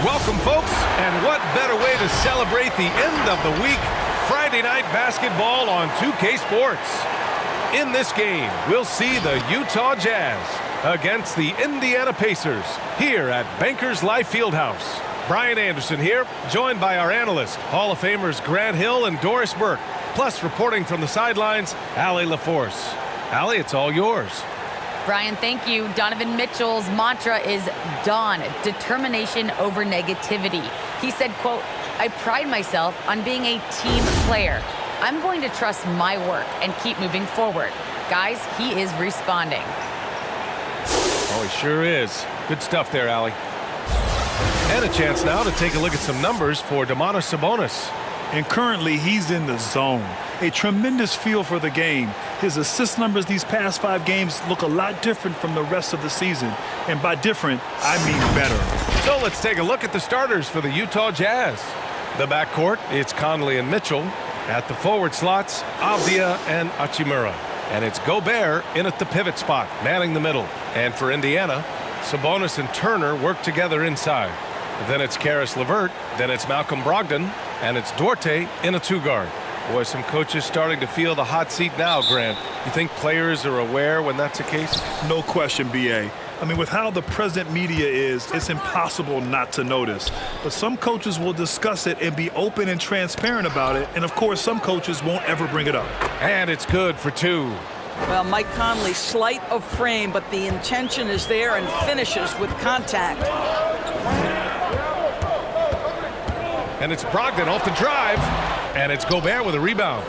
Welcome, folks, and what better way to celebrate the end of the week? Friday night basketball on 2K Sports. In this game, we'll see the Utah Jazz against the Indiana Pacers here at Bankers Life Fieldhouse. Brian Anderson here, joined by our analysts, Hall of Famers Grant Hill and Doris Burke, plus reporting from the sidelines, Allie LaForce. Allie, it's all yours. Brian, thank you. Donovan Mitchell's mantra is dawn, determination over negativity. He said, quote, "I pride myself on being a team player. I'm going to trust my work and keep moving forward." Guys, he is responding. Oh, he sure is. Good stuff there, Allie. And a chance now to take a look at some numbers for Domantas Sabonis. And currently, he's in the zone. A tremendous feel for the game. His assist numbers these past 5 games look a lot different from the rest of the season. And by different, I mean better. So let's take a look at the starters for the Utah Jazz. The backcourt, it's Conley and Mitchell. At the forward slots, Avdia and Hachimura. And it's Gobert in at the pivot spot, manning the middle. And for Indiana, Sabonis and Turner work together inside. Then it's Caris LeVert, then it's Malcolm Brogdon, and it's Duarte in a 2-guard. Boy, some coaches starting to feel the hot seat now, Grant. You think players are aware when that's the case? No question, B.A. I mean, with how the present media is, it's impossible not to notice. But some coaches will discuss it and be open and transparent about it. And, of course, some coaches won't ever bring it up. And it's good for 2. Well, Mike Conley, slight of frame, but the intention is there and finishes with contact. And it's Brogdon off the drive. And it's Gobert with a rebound.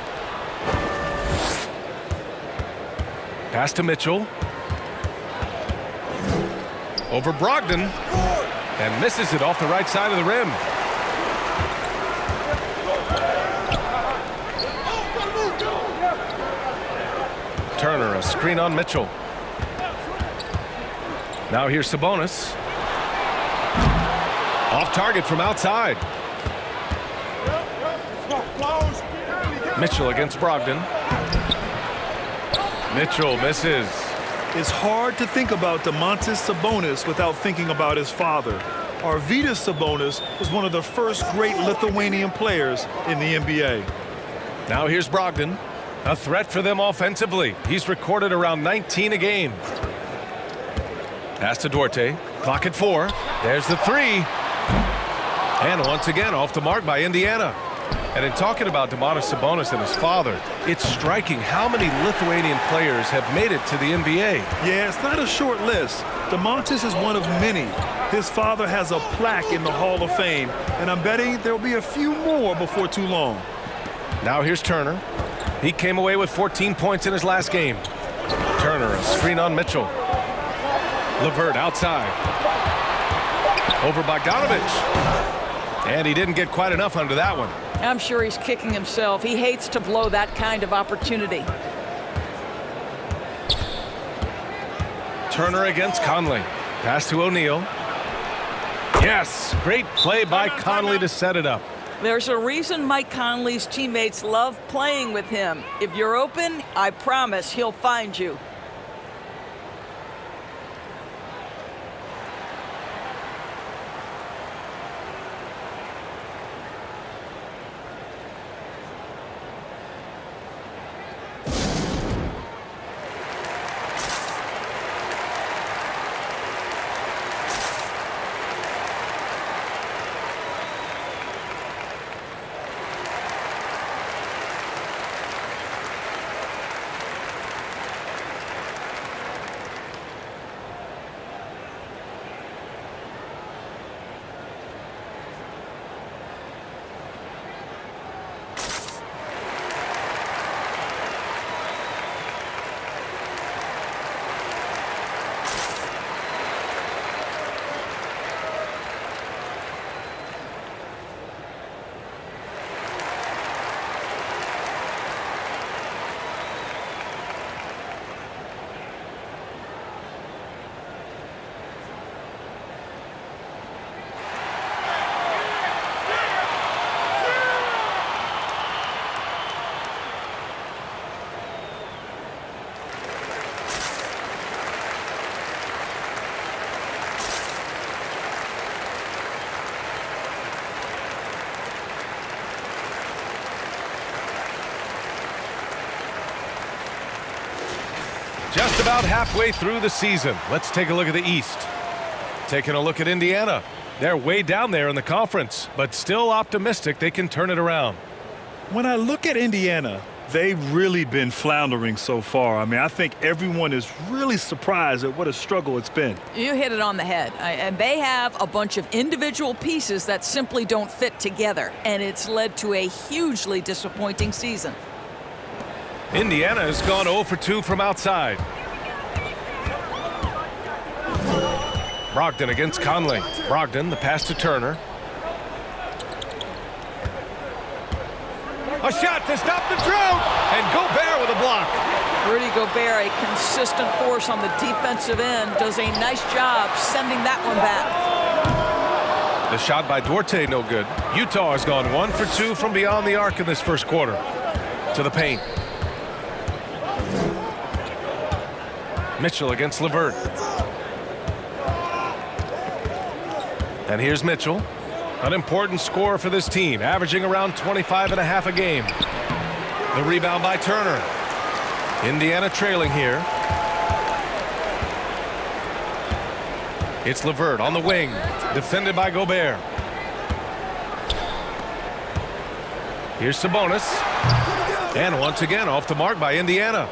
Pass to Mitchell. Over Brogdon. And misses it off the right side of the rim. Turner, a screen on Mitchell. Now here's Sabonis. Off target from outside. Mitchell against Brogdon. Mitchell misses. It's hard to think about Domantas Sabonis without thinking about his father. Arvydas Sabonis was one of the first great Lithuanian players in the NBA. Now here's Brogdon. A threat for them offensively. He's recorded around 19 a game. Pass to Duarte. Clock at 4. There's the 3. And once again off the mark by Indiana. And in talking about Domantas Sabonis and his father, it's striking how many Lithuanian players have made it to the NBA. Yeah, it's not a short list. Domantas is one of many. His father has a plaque in the Hall of Fame, and I'm betting there'll be a few more before too long. Now here's Turner. He came away with 14 points in his last game. Turner, a screen on Mitchell. LeVert outside. Over Bogdanovich. And he didn't get quite enough under that one. I'm sure he's kicking himself. He hates to blow that kind of opportunity. Turner against Conley. Pass to O'Neal. Yes, great play by Conley to set it up. There's a reason Mike Conley's teammates love playing with him. If you're open, I promise he'll find you. Just about halfway through the season. Let's take a look at the East. Taking a look at Indiana. They're way down there in the conference, but still optimistic they can turn it around. When I look at Indiana, they've really been floundering so far. I mean, I think everyone is really surprised at what a struggle it's been. You hit it on the head. And they have a bunch of individual pieces that simply don't fit together, and it's led to a hugely disappointing season. Indiana has gone 0 for 2 from outside. Brogdon against Conley. Brogdon, the pass to Turner. A shot to stop the drought, and Gobert with a block. Rudy Gobert, a consistent force on the defensive end, does a nice job sending that one back. The shot by Duarte, no good. Utah has gone 1 for 2 from beyond the arc in this first quarter. To the paint. Mitchell against LeVert. And here's Mitchell. An important scorer for this team, averaging around 25.5 a game. The rebound by Turner. Indiana trailing here. It's LeVert on the wing, defended by Gobert. Here's Sabonis. And once again, off the mark by Indiana.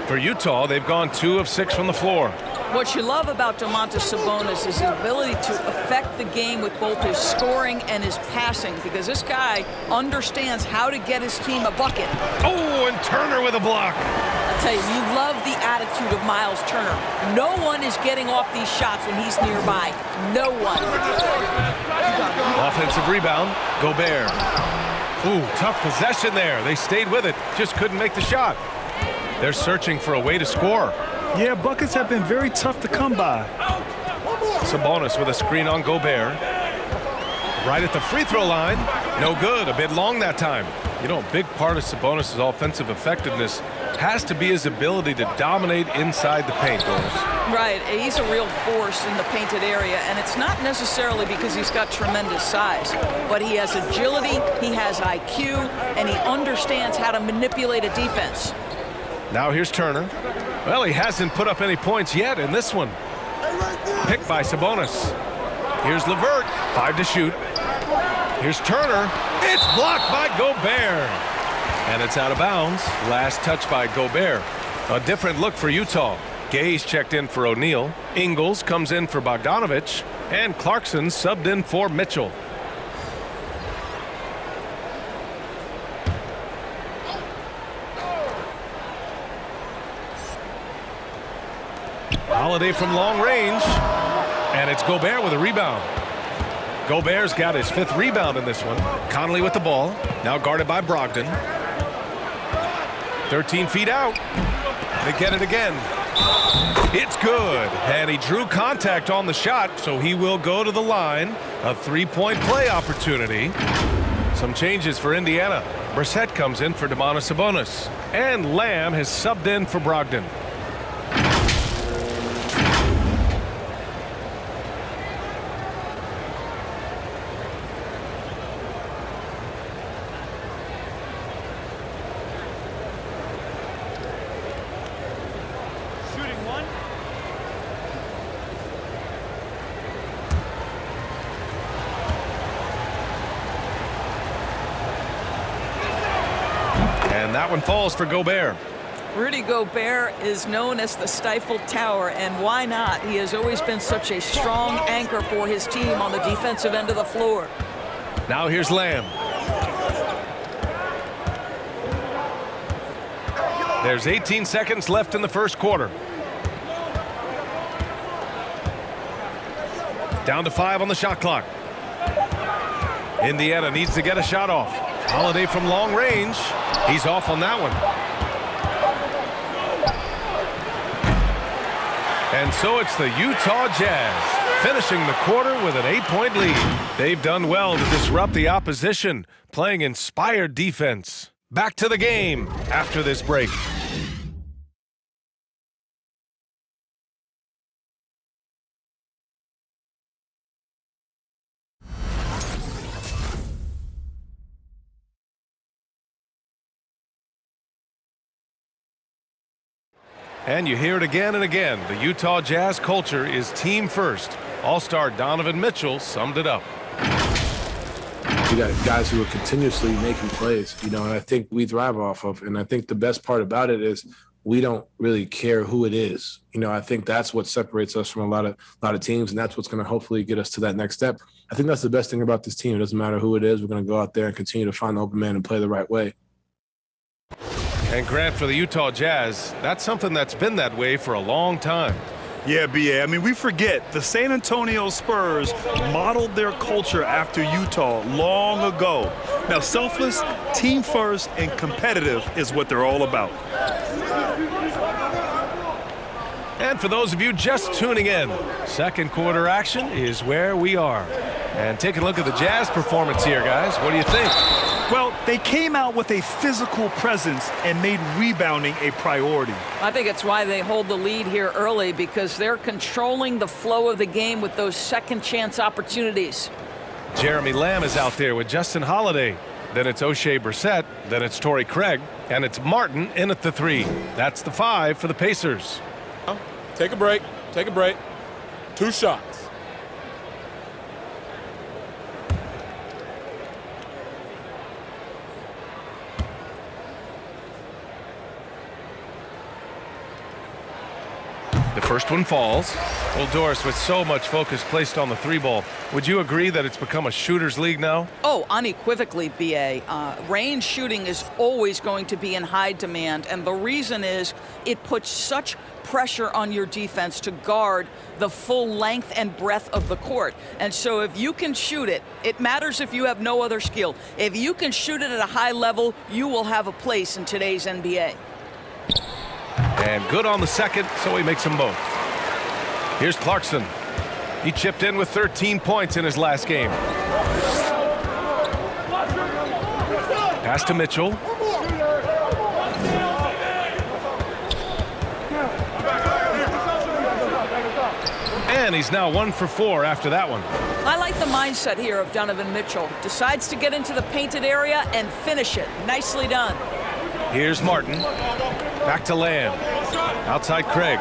For Utah, they've gone 2 of 6 from the floor. What you love about Domantas Sabonis is his ability to affect the game with both his scoring and his passing, because this guy understands how to get his team a bucket. Oh, and Turner with a block. I tell you love the attitude of Miles Turner. No one is getting off these shots when he's nearby. No one. Offensive rebound, Gobert. Ooh, tough possession there. They stayed with it, just couldn't make the shot. They're searching for a way to score. Yeah, buckets have been very tough to come by. Sabonis with a screen on Gobert. Right at the free throw line. No good. A bit long that time. You know, a big part of Sabonis' offensive effectiveness has to be his ability to dominate inside the paint. Right. He's a real force in the painted area, and it's not necessarily because he's got tremendous size, but he has agility, he has IQ, and he understands how to manipulate a defense. Now here's Turner. Well, he hasn't put up any points yet in this one. Picked by Sabonis. Here's LeVert, 5 to shoot. Here's Turner. It's blocked by Gobert. And it's out of bounds. Last touch by Gobert. A different look for Utah. Gay's checked in for O'Neal. Ingles comes in for Bogdanovich. And Clarkson subbed in for Mitchell. Holiday from long range, and it's Gobert with a rebound. Gobert's got his 5th rebound in this one. Conley with the ball, now guarded by Brogdon. 13 feet out. They get it again. It's good, and he drew contact on the shot, so he will go to the line. A 3-point play opportunity. Some changes for Indiana. Brissett comes in for Domantas Sabonis, and Lamb has subbed in for Brogdon. And that one falls for Gobert. Rudy Gobert is known as the Stifle Tower, and why not? He has always been such a strong anchor for his team on the defensive end of the floor. Now here's Lamb. There's 18 seconds left in the first quarter. Down to 5 on the shot clock. Indiana needs to get a shot off. Holiday from long range. He's off on that one. And so it's the Utah Jazz finishing the quarter with an 8-point lead. They've done well to disrupt the opposition, playing inspired defense. Back to the game after this break. And you hear it again and again. The Utah Jazz culture is team first. All-star Donovan Mitchell summed it up. We got guys who are continuously making plays, and I think we thrive off of. And I think the best part about it is we don't really care who it is. I think that's what separates us from a lot of teams, and that's what's going to hopefully get us to that next step. I think that's the best thing about this team. It doesn't matter who it is. We're going to go out there and continue to find the open man and play the right way. And Grant, for the Utah Jazz, that's something that's been that way for a long time. Yeah, B.A. I mean, we forget the San Antonio Spurs modeled their culture after Utah long ago. Now, selfless, team first, and competitive is what they're all about. And for those of you just tuning in, second quarter action is where we are. And take a look at the Jazz performance here, guys. What do you think? Well, they came out with a physical presence and made rebounding a priority. I think it's why they hold the lead here early, because they're controlling the flow of the game with those second chance opportunities. Jeremy Lamb is out there with Justin Holiday. Then it's O'Shea Brissett. Then it's Torrey Craig. And it's Martin in at the 3. That's the 5 for the Pacers. Take a break. Take a break. 2 shots. The first one falls. Well, Doris, with so much focus placed on the 3-ball, would you agree that it's become a shooter's league now? Oh, unequivocally, B.A. Range shooting is always going to be in high demand, and the reason is it puts such pressure on your defense to guard the full length and breadth of the court. And so if you can shoot it, it matters if you have no other skill. If you can shoot it at a high level, you will have a place in today's NBA. And good on the second, so he makes them both. Here's Clarkson. He chipped in with 13 points in his last game. Pass to Mitchell. And he's now 1 for 4 after that one. I like the mindset here of Donovan Mitchell. Decides to get into the painted area and finish it. Nicely done. Here's Martin. Back to Lamb. Outside Craig.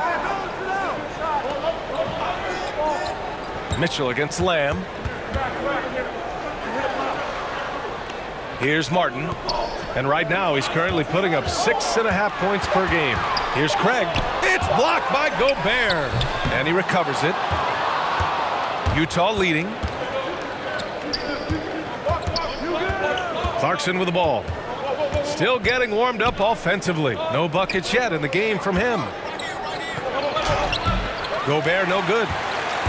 Mitchell against Lamb. Here's Martin. And right now he's currently putting up 6.5 points per game. Here's Craig. It's blocked by Gobert. And he recovers it. Utah leading. Clarkson with the ball. Still getting warmed up offensively. No buckets yet in the game from him. Gobert no good.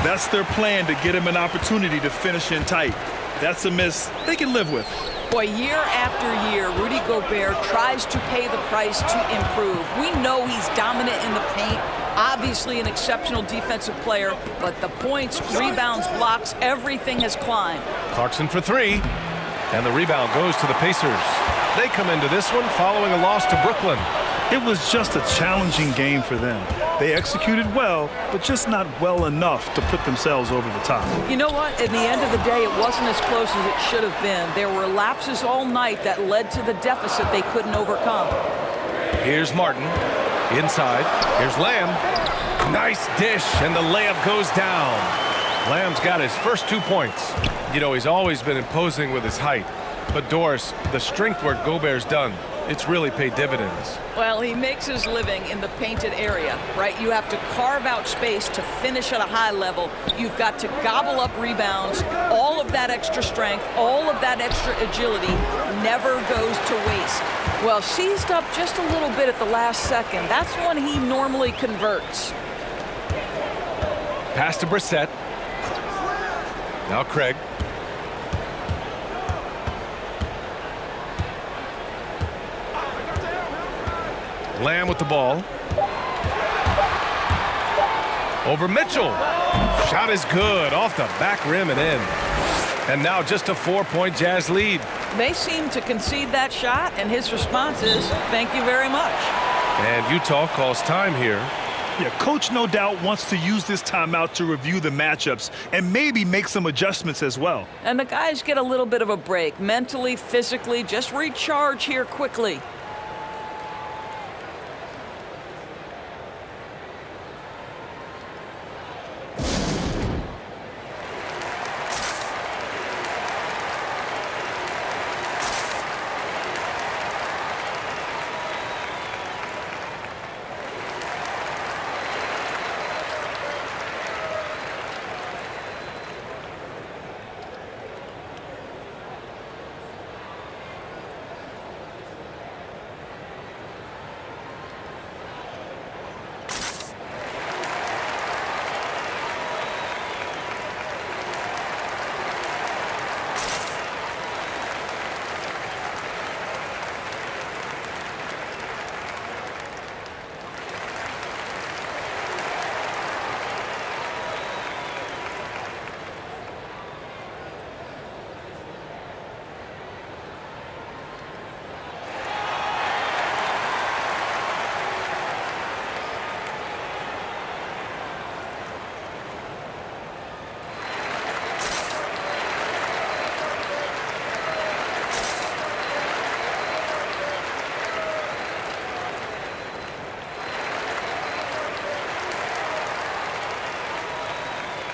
That's their plan, to get him an opportunity to finish in tight. That's a miss they can live with. Boy, year after year, Rudy Gobert tries to pay the price to improve. We know he's dominant in the paint, obviously an exceptional defensive player, but the points, rebounds, blocks, everything has climbed. Clarkson for 3, and the rebound goes to the Pacers. They come into this one following a loss to Brooklyn. It was just a challenging game for them. They executed well, but just not well enough to put themselves over the top. You know what? At the end of the day, it wasn't as close as it should have been. There were lapses all night that led to the deficit they couldn't overcome. Here's Martin. Inside. Here's Lamb. Nice dish, and the layup goes down. Lamb's got his first 2 points. He's always been imposing with his height. But Doris, the strength work Gobert's done, it's really paid dividends. Well, he makes his living in the painted area, right? You have to carve out space to finish at a high level. You've got to gobble up rebounds. All of that extra strength, all of that extra agility never goes to waste. Well, seized up just a little bit at the last second. That's when he normally converts. Pass to Brissett. Now Craig. Lamb with the ball. Over Mitchell. Shot is good. Off the back rim and in. And now just a 4-point Jazz lead. They seem to concede that shot, and his response is, thank you very much. And Utah calls time here. Yeah, coach no doubt wants to use this timeout to review the matchups and maybe make some adjustments as well. And the guys get a little bit of a break, mentally, physically, just recharge here quickly.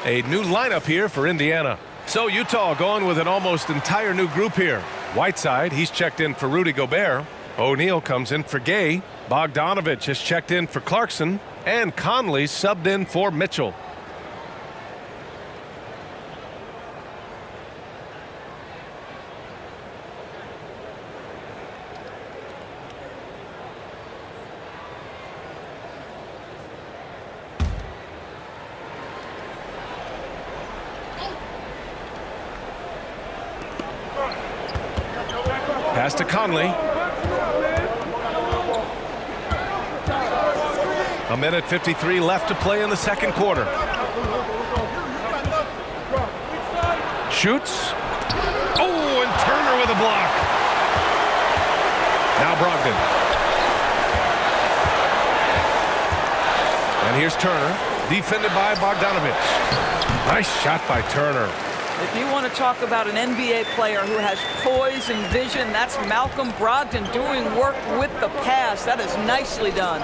A new lineup here for Indiana. So Utah going with an almost entire new group here. Whiteside, he's checked in for Rudy Gobert. O'Neal comes in for Gay. Bogdanovich has checked in for Clarkson. And Conley subbed in for Mitchell. Pass to Conley. A minute 53 left to play in the second quarter. Shoots. Oh, and Turner with a block. Now Brogdon. And here's Turner, defended by Bogdanovich. Nice shot by Turner. If you want to talk about an NBA player who has poise and vision, that's Malcolm Brogdon doing work with the pass. That is nicely done.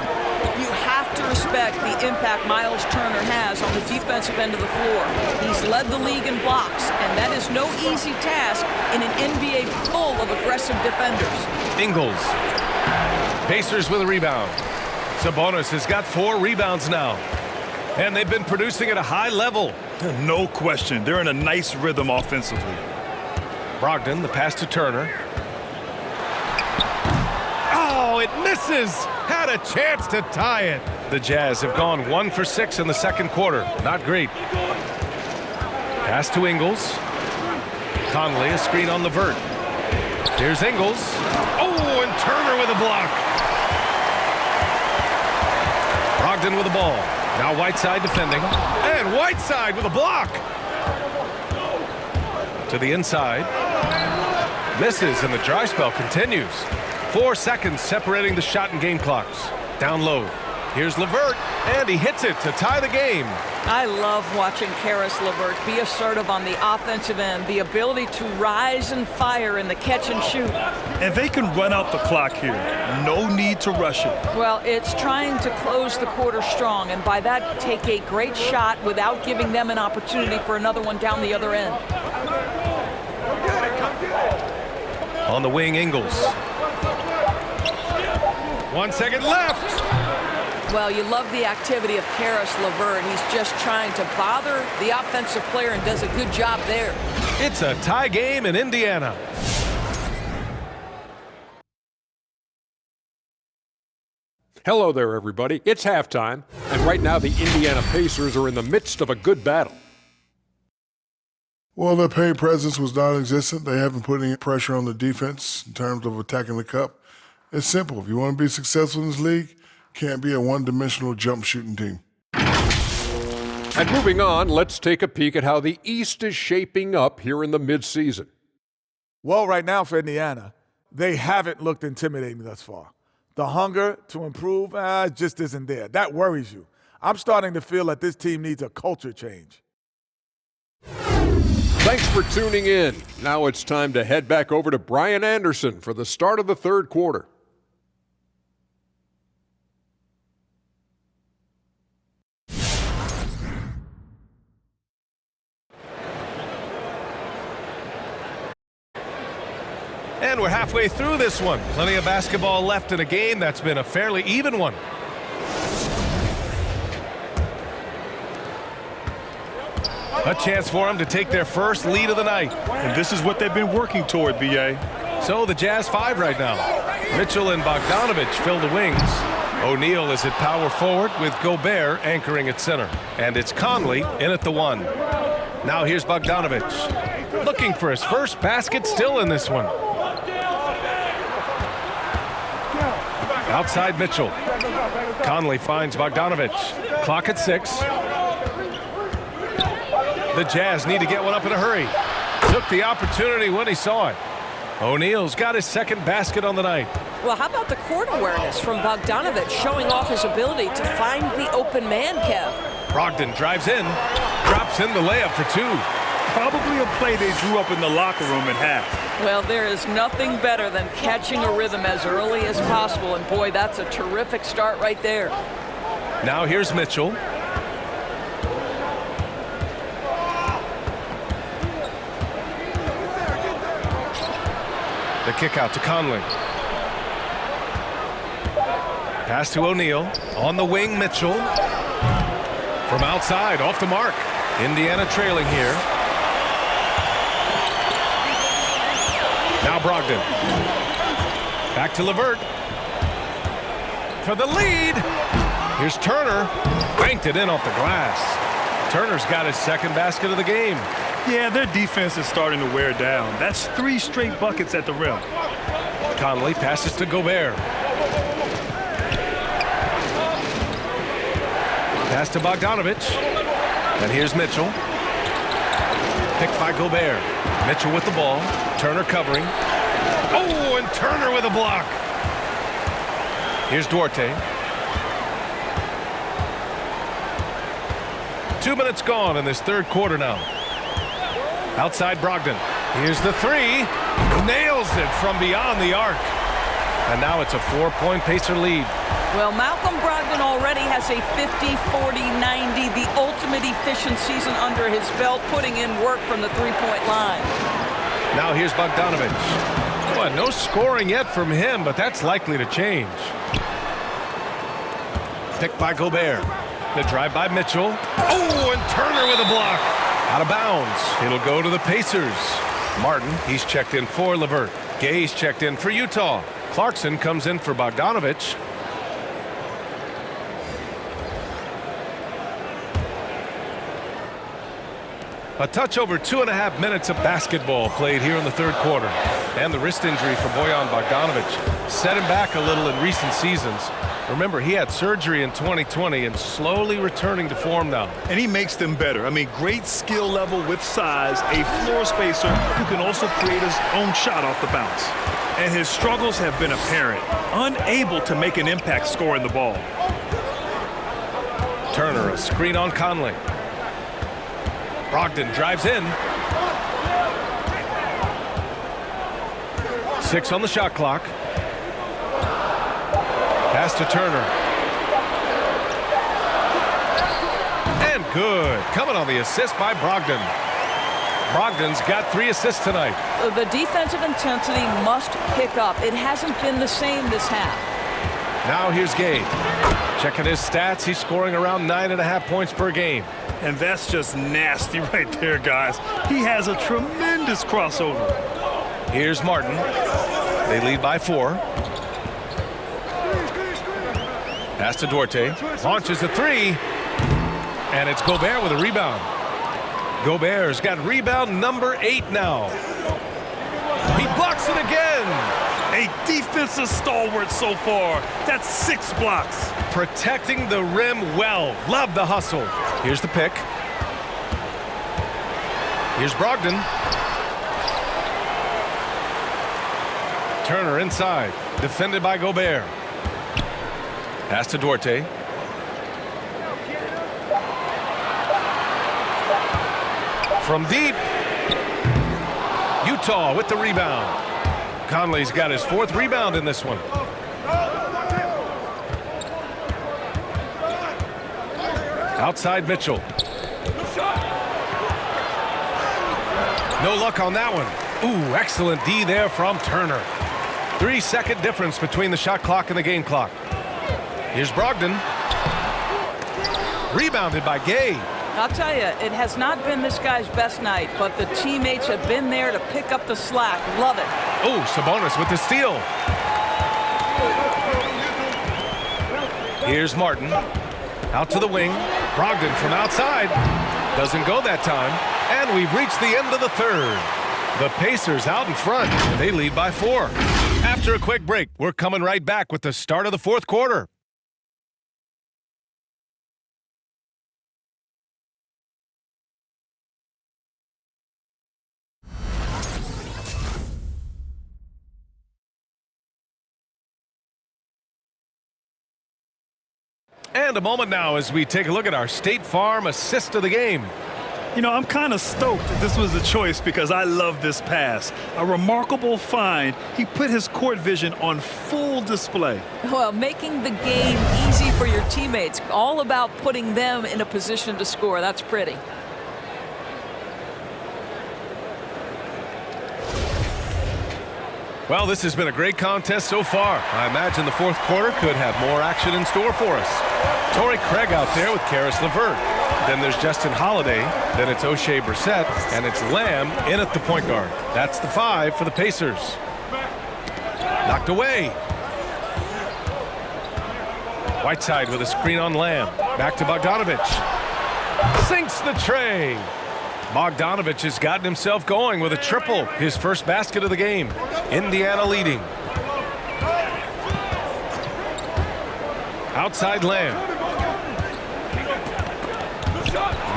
You have to respect the impact Miles Turner has on the defensive end of the floor. He's led the league in blocks, and that is no easy task in an NBA full of aggressive defenders. Ingles. Pacers with a rebound. Sabonis has got 4 rebounds now. And they've been producing at a high level. No question. They're in a nice rhythm offensively. Brogdon, the pass to Turner. Oh, it misses. Had a chance to tie it. The Jazz have gone 1 for 6 in the second quarter. Not great. Pass to Ingles. Conley, a screen on the vert. Here's Ingles. Oh, and Turner with a block. Brogdon with the ball. Now Whiteside defending. And Whiteside with a block. To the inside. Misses, and the dry spell continues. 4 seconds separating the shot and game clocks. Down low. Here's LeVert, and he hits it to tie the game. I love watching Caris LeVert be assertive on the offensive end, the ability to rise and fire in the catch and shoot. And they can run out the clock here. No need to rush it. Well, it's trying to close the quarter strong, and by that, take a great shot without giving them an opportunity for another one down the other end. On the wing, Ingles. 1 second left. Well, you love the activity of Caris LeVert. He's just trying to bother the offensive player and does a good job there. It's a tie game in Indiana. Hello there, everybody. It's halftime, and right now the Indiana Pacers are in the midst of a good battle. Well, their paint presence was non-existent. They haven't put any pressure on the defense in terms of attacking the cup. It's simple. If you want to be successful in this league, can't be a one-dimensional jump shooting team. And moving on, let's take a peek at how the East is shaping up here in the midseason. Well, right now for Indiana, they haven't looked intimidating thus far. The hunger to improve just isn't there. That worries you. I'm starting to feel that this team needs a culture change. Thanks for tuning in. Now it's time to head back over to Brian Anderson for the start of the third quarter. And we're halfway through this one. Plenty of basketball left in a game that's been a fairly even one. A chance for them to take their first lead of the night. And this is what they've been working toward, B.A. So the Jazz 5 right now. Mitchell and Bogdanovich fill the wings. O'Neal is at power forward with Gobert anchoring at center. And it's Conley in at the 1. Now here's Bogdanovich. Looking for his first basket still in this one. Outside Mitchell. Conley finds Bogdanovich. Clock at 6. The Jazz need to get one up in a hurry. Took the opportunity when he saw it. O'Neal's got his second basket on the night. Well, how about the court awareness from Bogdanovich showing off his ability to find the open man, Kev? Brogdon drives in, drops in the layup for 2. Probably a play they drew up in the locker room at half. Well, there is nothing better than catching a rhythm as early as possible, and boy, that's a terrific start right there. Now here's Mitchell. The kick out to Conley. Pass to O'Neal. On the wing, Mitchell. From outside, off the mark. Indiana trailing here. Now Brogdon. Back to LeVert. For the lead. Here's Turner. Banked it in off the glass. Turner's got his second basket of the game. Yeah, their defense is starting to wear down. That's 3 straight buckets at the rim. Conley passes to Gobert. Pass to Bogdanovich. And here's Mitchell. Picked by Gobert. Mitchell with the ball. Turner covering. Oh, and Turner with a block. Here's Duarte. 2 minutes gone in this third quarter now. Outside Brogdon. Here's the three. Nails it from beyond the arc. And now it's a 4-point Pacer lead. Well, Malcolm Brogdon already has a 50, 40, 90, the ultimate efficient season under his belt, putting in work from the three-point line. Now here's Bogdanovich. Well, no scoring yet from him, but that's likely to change. Picked by Gobert. The drive by Mitchell. Oh, and Turner with a block. Out of bounds. It'll go to the Pacers. Martin, he's checked in for LeVert. Gay's checked in for Utah. Clarkson comes in for Bogdanovich. A touch over 2.5 minutes of basketball played here in the third quarter. And the wrist injury for Bojan Bogdanovich set him back a little in recent seasons. Remember, he had surgery in 2020 and slowly returning to form now. And he makes them better. I mean, great skill level with size, a floor spacer who can also create his own shot off the bounce. And his struggles have been apparent, unable to make an impact scoring the ball. Turner, a screen on Conley. Brogdon drives in. 6 on the shot clock. Pass to Turner. And good. Coming on the assist by Brogdon. Brogdon's got 3 assists tonight. The defensive intensity must pick up. It hasn't been the same this half. Now here's Gay. Checking his stats, he's scoring around 9.5 points per game. And that's just nasty right there, guys. He has a tremendous crossover. Here's Martin. They lead by 4. Pass to Duarte. Launches a 3. And it's Gobert with a rebound. Gobert's got rebound number 8 now. He blocks it again. A defensive stalwart so far. That's 6 blocks. Protecting the rim well. Love the hustle. Here's the pick. Here's Brogdon. Turner inside. Defended by Gobert. Pass to Duarte. From deep. Utah with the rebound. Conley's got his 4th rebound in this one. Outside Mitchell. No luck on that one. Ooh, excellent D there from Turner. 3-second difference between the shot clock and the game clock. Here's Brogdon. Rebounded by Gay. I'll tell you, it has not been this guy's best night, but the teammates have been there to pick up the slack. Love it. Oh, Sabonis with the steal. Here's Martin. Out to the wing. Brogdon from outside. Doesn't go that time. And we've reached the end of the third. The Pacers out in front. They lead by 4. After a quick break, we're coming right back with the start of the fourth quarter. And a moment now as we take a look at our State Farm assist of the game. You know, I'm kind of stoked that this was the choice because I love this pass. A remarkable find. He put his court vision on full display. Well, making the game easy for your teammates. All about putting them in a position to score. That's pretty. Well, this has been a great contest so far. I imagine the fourth quarter could have more action in store for us. Torrey Craig out there with Karis LeVert. Then there's Justin Holiday. Then it's O'Shea Brissett. And it's Lamb in at the point guard. That's the 5 for the Pacers. Knocked away. Whiteside with a screen on Lamb. Back to Bogdanovic. Sinks the tray. Bogdanovic has gotten himself going with a triple. His first basket of the game. Indiana leading. Outside Lamb.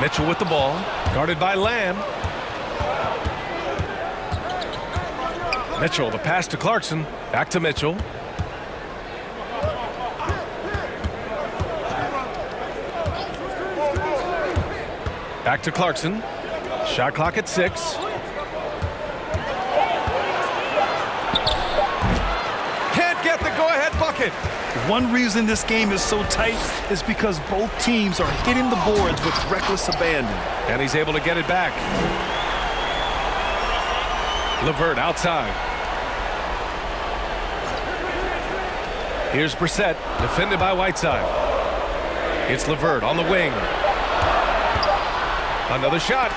Mitchell with the ball. Guarded by Lamb. Mitchell, the pass to Clarkson. Back to Mitchell. Back to Clarkson. Shot clock at 6. Can't get the go-ahead bucket. One reason this game is so tight is because both teams are hitting the boards with reckless abandon. And he's able to get it back. LeVert outside. Here's Brissett, defended by Whiteside. It's LeVert on the wing. Another shot.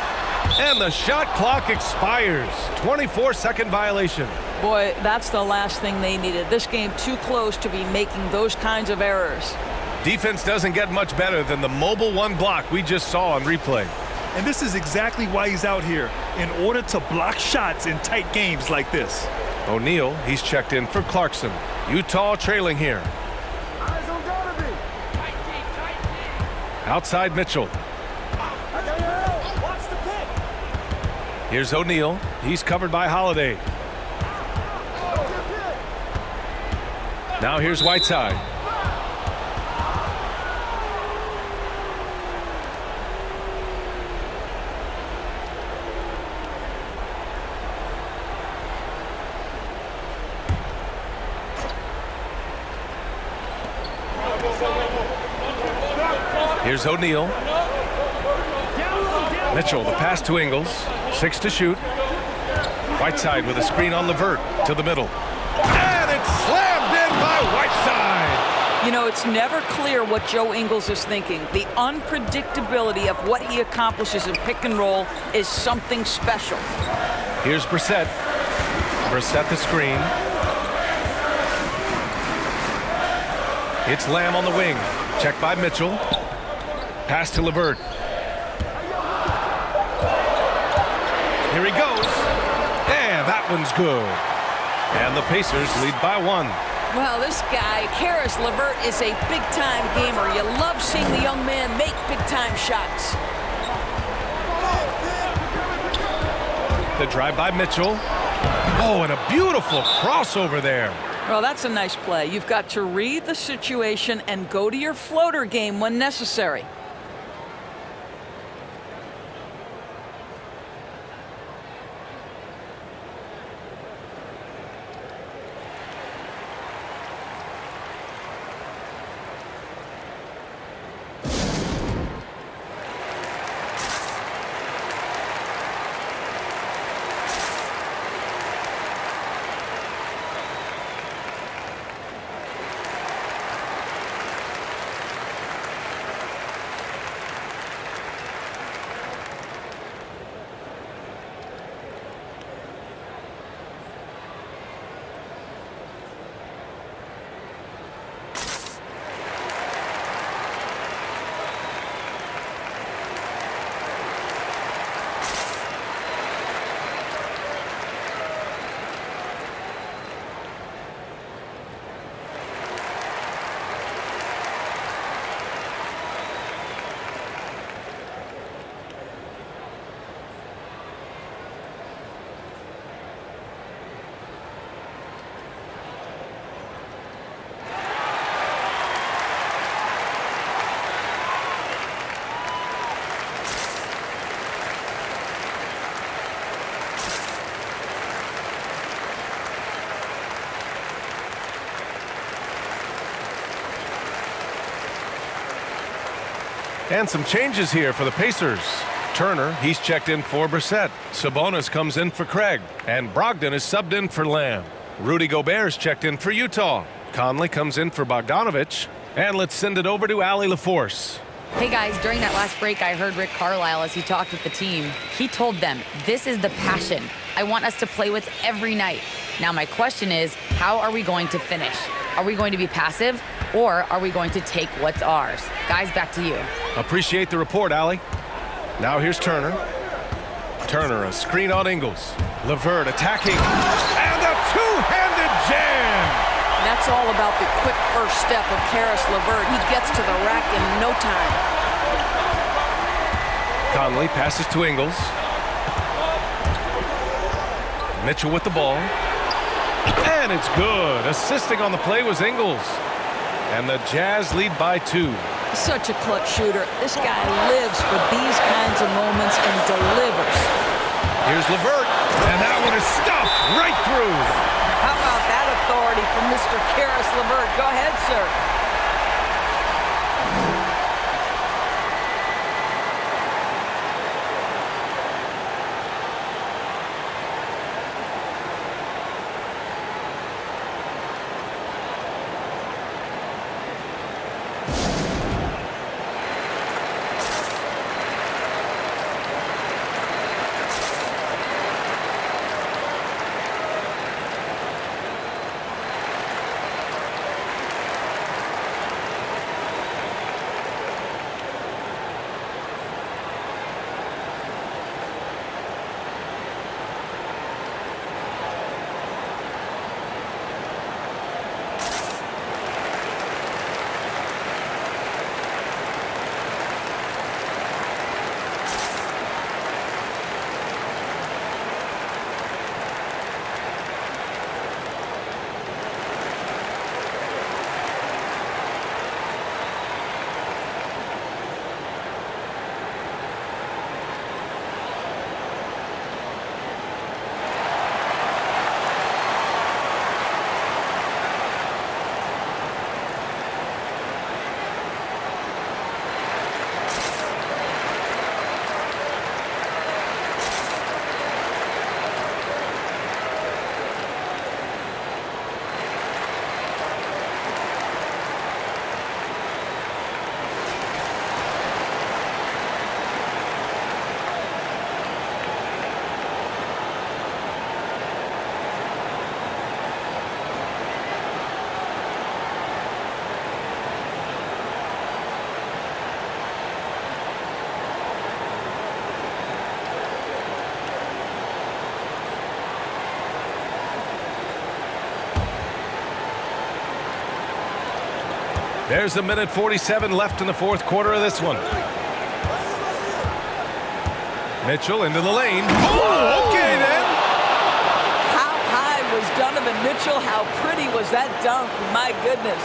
And the shot clock expires. 24-second violation. Boy, that's the last thing they needed. This game too close to be making those kinds of errors. Defense doesn't get much better than the mobile one block we just saw on replay. And this is exactly why he's out here, in order to block shots in tight games like this. O'Neal, he's checked in for Clarkson. Utah trailing here. Outside Mitchell. Here's O'Neal. He's covered by Holiday. Now here's Whiteside. Here's O'Neal. Mitchell, the pass to Ingles. 6 to shoot. Whiteside with a screen on LeVert to the middle. And it's slammed in by Whiteside. You know, it's never clear what Joe Ingles is thinking. The unpredictability of what he accomplishes in pick and roll is something special. Here's Brissett. Brissett the screen. It's Lamb on the wing. Checked by Mitchell. Pass to LeVert. Here he goes. And that one's good. And the Pacers lead by 1. Well, this guy, Karis LeVert, is a big-time gamer. You love seeing the young man make big-time shots. The drive by Mitchell. Oh, and a beautiful crossover there. Well, that's a nice play. You've got to read the situation and go to your floater game when necessary. And some changes here for the Pacers. Turner, he's checked in for Brissett. Sabonis comes in for Craig. And Brogdon is subbed in for Lamb. Rudy Gobert's checked in for Utah. Conley comes in for Bogdanovich. And let's send it over to Allie LaForce. Hey guys, during that last break, I heard Rick Carlisle as he talked with the team. He told them, this is the passion I want us to play with every night. Now my question is, how are we going to finish? Are we going to be passive, or are we going to take what's ours? Guys, back to you. Appreciate the report, Allie. Now here's Turner. Turner, a screen on Ingles. LeVert attacking, and a two-handed jam! That's all about the quick first step of Caris LeVert. He gets to the rack in no time. Conley passes to Ingles. Mitchell with the ball. And it's good. Assisting on the play was Ingles. And the Jazz lead by 2. Such a clutch shooter. This guy lives for these kinds of moments and delivers. Here's LeVert. And that one is stuffed right through. How about that authority from Mr. Caris LeVert? Go ahead, sir. There's a minute 47 left in the fourth quarter of this one. Mitchell into the lane. Oh, okay then. How high was Donovan Mitchell? How pretty was that dunk? My goodness.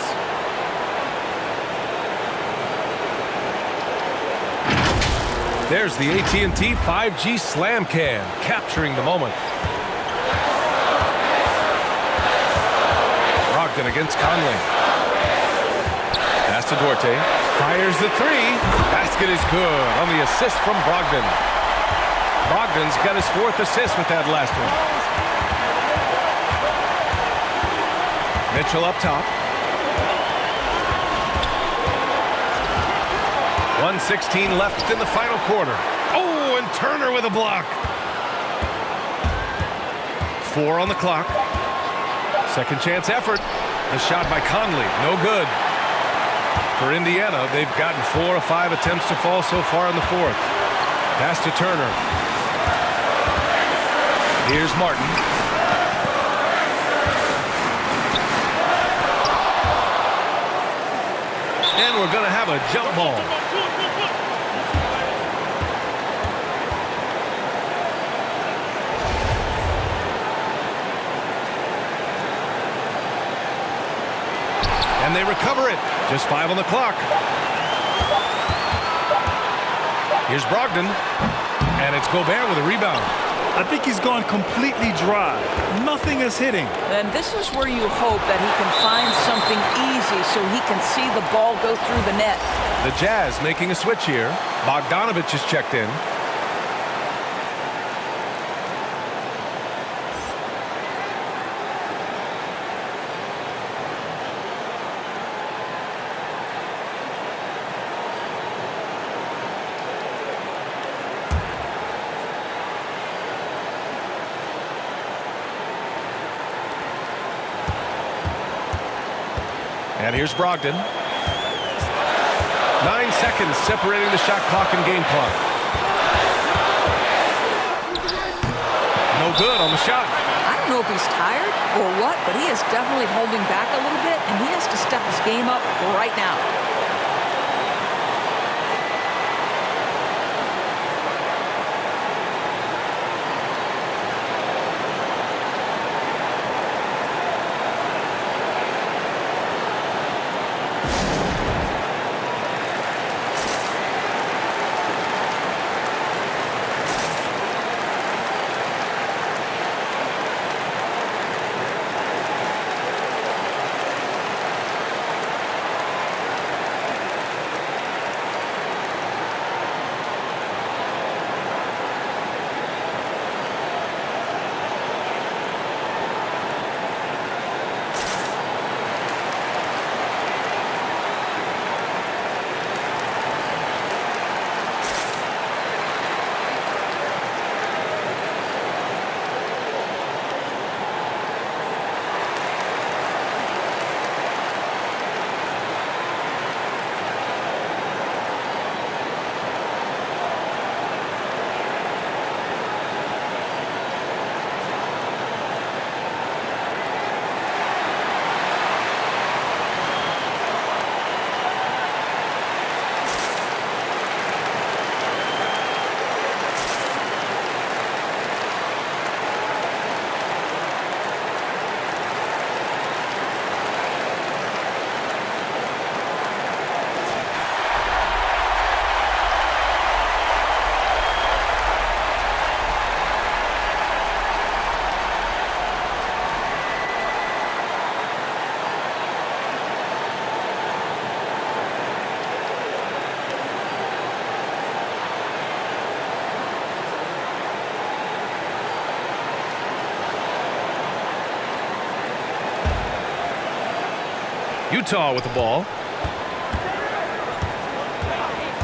There's the AT&T 5G Slam Cam, capturing the moment. Brogdon against Conley. Pass to Duarte. Fires the three. Basket is good on the assist from Brogdon. Brogdon's got his 4th assist with that last one. Mitchell up top. 1:16 left in the final quarter. Oh, and Turner with a block. 4 on the clock. Second chance effort. The shot by Conley, no good. For Indiana, they've gotten 4 of 5 attempts to fall so far in the fourth. Pass to Turner. Here's Martin. And we're going to have a jump ball. And they recover it. Just 5 on the clock. Here's Brogdon. And it's Gobert with a rebound. I think he's gone completely dry. Nothing is hitting. And this is where you hope that he can find something easy so he can see the ball go through the net. The Jazz making a switch here. Bogdanovich is checked in. And here's Brogdon. 9 seconds separating the shot clock and game clock. No good on the shot. I don't know if he's tired or what, but he is definitely holding back a little bit, and he has to step his game up right now. Utah with the ball.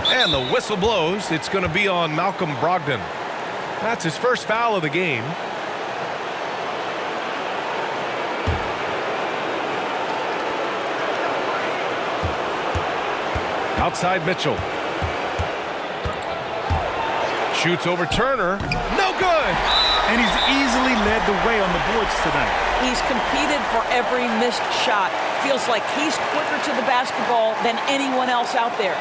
And the whistle blows. It's going to be on Malcolm Brogdon. That's his first foul of the game. Outside Mitchell. Shoots over Turner. No good! And he's easily led the way on the boards tonight. He's competed for every missed shot. Feels like he's quicker to the basketball than anyone else out there.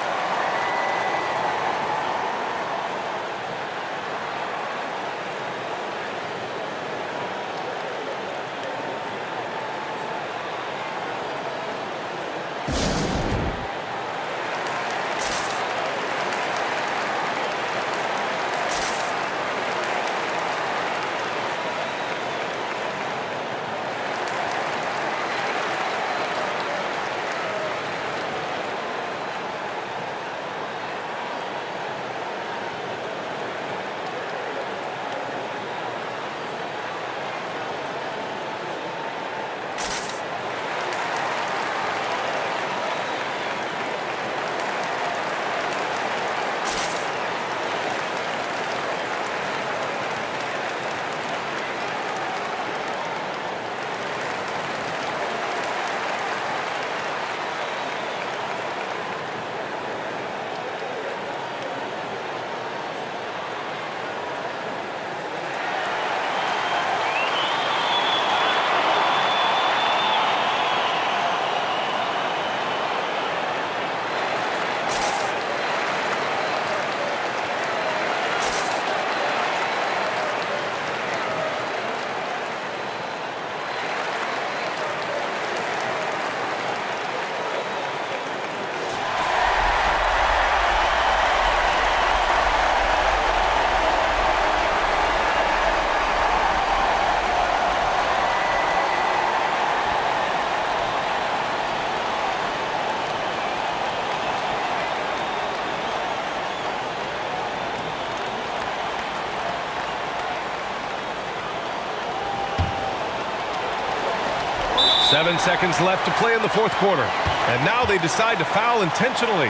Seven seconds left to play in the fourth quarter. And now they decide to foul intentionally.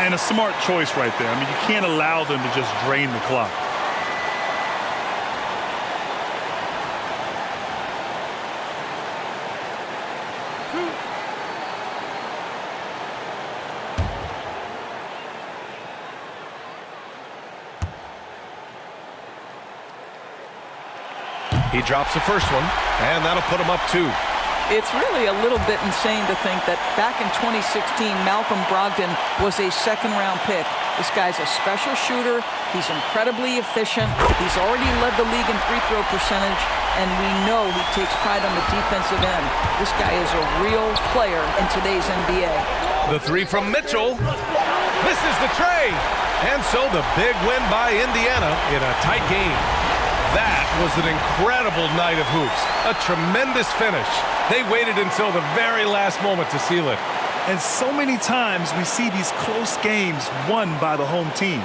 And a smart choice right there. I mean, you can't allow them to just drain the clock. He drops the first one, and that'll put him up 2. It's really a little bit insane to think that back in 2016, Malcolm Brogdon was a second-round pick. This guy's a special shooter. He's incredibly efficient. He's already led the league in free throw percentage, and we know he takes pride on the defensive end. This guy is a real player in today's NBA. The 3 from Mitchell. Misses the tray. And so the big win by Indiana in a tight game. That was an incredible night of hoops. A tremendous finish. They waited until the very last moment to seal it. And so many times we see these close games won by the home team.